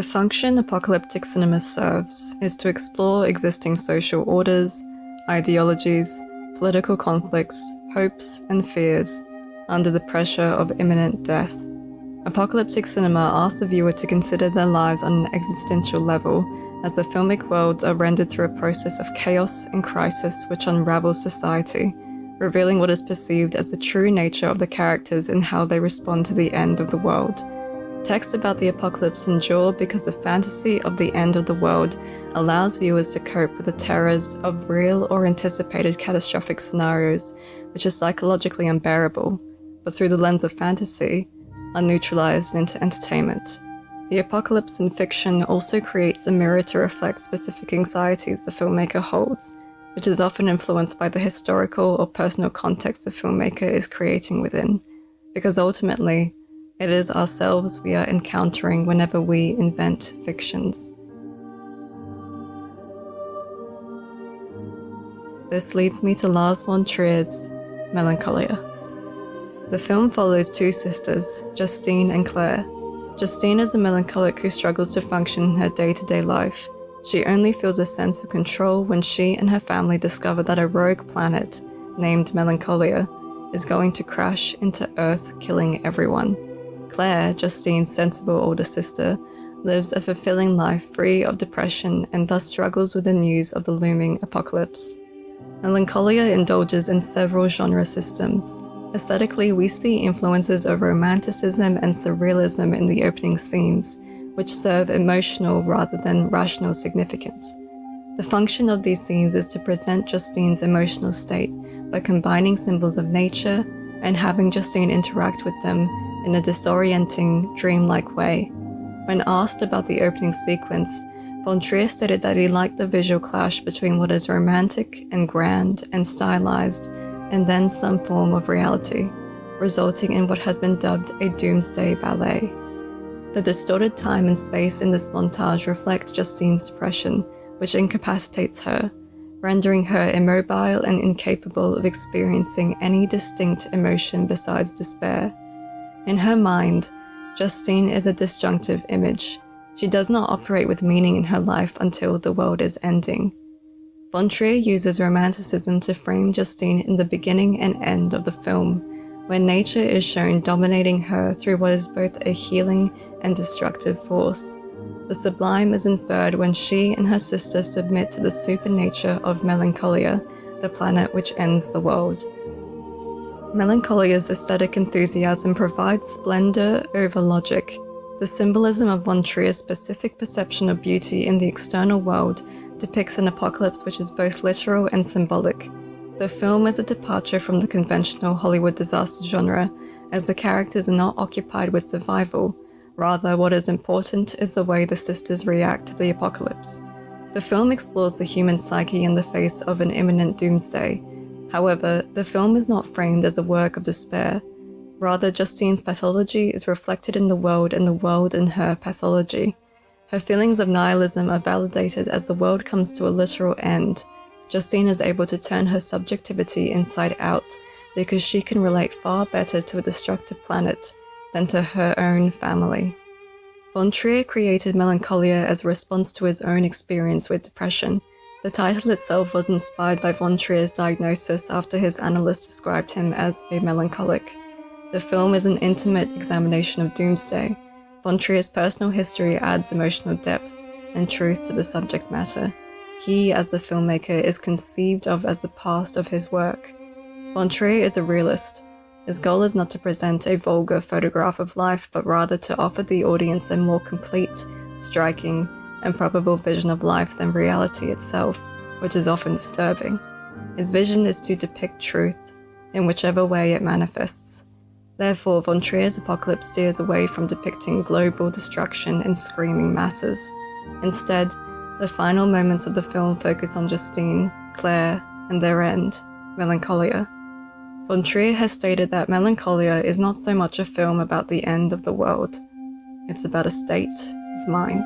The function apocalyptic cinema serves is to explore existing social orders, ideologies, political conflicts, hopes, and fears under the pressure of imminent death. Apocalyptic cinema asks the viewer to consider their lives on an existential level, as the filmic worlds are rendered through a process of chaos and crisis which unravels society, revealing what is perceived as the true nature of the characters and how they respond to the end of the world. Texts about the apocalypse endure because the fantasy of the end of the world allows viewers to cope with the terrors of real or anticipated catastrophic scenarios, which are psychologically unbearable, but through the lens of fantasy, are neutralized into entertainment. The apocalypse in fiction also creates a mirror to reflect specific anxieties the filmmaker holds, which is often influenced by the historical or personal context the filmmaker is creating within, because ultimately, it is ourselves we are encountering whenever we invent fictions. This leads me to Lars von Trier's Melancholia. The film follows two sisters, Justine and Claire. Justine is a melancholic who struggles to function in her day-to-day life. She only feels a sense of control when she and her family discover that a rogue planet, named Melancholia, is going to crash into Earth, killing everyone. Claire, Justine's sensible older sister, lives a fulfilling life free of depression and thus struggles with the news of the looming apocalypse. Melancholia indulges in several genre systems. Aesthetically, we see influences of romanticism and surrealism in the opening scenes, which serve emotional rather than rational significance. The function of these scenes is to present Justine's emotional state by combining symbols of nature and having Justine interact with them in a disorienting, dreamlike way. When asked about the opening sequence, von Trier stated that he liked the visual clash between what is romantic and grand and stylized, and then some form of reality, resulting in what has been dubbed a Doomsday ballet. The distorted time and space in this montage reflect Justine's depression, which incapacitates her, rendering her immobile and incapable of experiencing any distinct emotion besides despair. In her mind, Justine is a disjunctive image. She does not operate with meaning in her life until the world is ending. Von Trier uses romanticism to frame Justine in the beginning and end of the film, where nature is shown dominating her through what is both a healing and destructive force. The sublime is inferred when she and her sister submit to the supernature of Melancholia, the planet which ends the world. Melancholia's aesthetic enthusiasm provides splendor over logic. The symbolism of von Trier's specific perception of beauty in the external world depicts an apocalypse which is both literal and symbolic. The film is a departure from the conventional Hollywood disaster genre, as the characters are not occupied with survival. Rather, what is important is the way the sisters react to the apocalypse. The film explores the human psyche in the face of an imminent doomsday. However, the film is not framed as a work of despair. Rather, Justine's pathology is reflected in the world and the world in her pathology. Her feelings of nihilism are validated as the world comes to a literal end. Justine is able to turn her subjectivity inside out because she can relate far better to a destructive planet than to her own family. Von Trier created Melancholia as a response to his own experience with depression. The title itself was inspired by von Trier's diagnosis after his analyst described him as a melancholic. The film is an intimate examination of Doomsday. Von Trier's personal history adds emotional depth and truth to the subject matter. He, as the filmmaker, is conceived of as the past of his work. Von Trier is a realist. His goal is not to present a vulgar photograph of life, but rather to offer the audience a more complete, striking, and probable vision of life than reality itself, which is often disturbing. His vision is to depict truth, in whichever way it manifests. Therefore, von Trier's apocalypse steers away from depicting global destruction and screaming masses. Instead, the final moments of the film focus on Justine, Claire, and their end, Melancholia. Von Trier has stated that Melancholia is not so much a film about the end of the world. It's about a state of mind.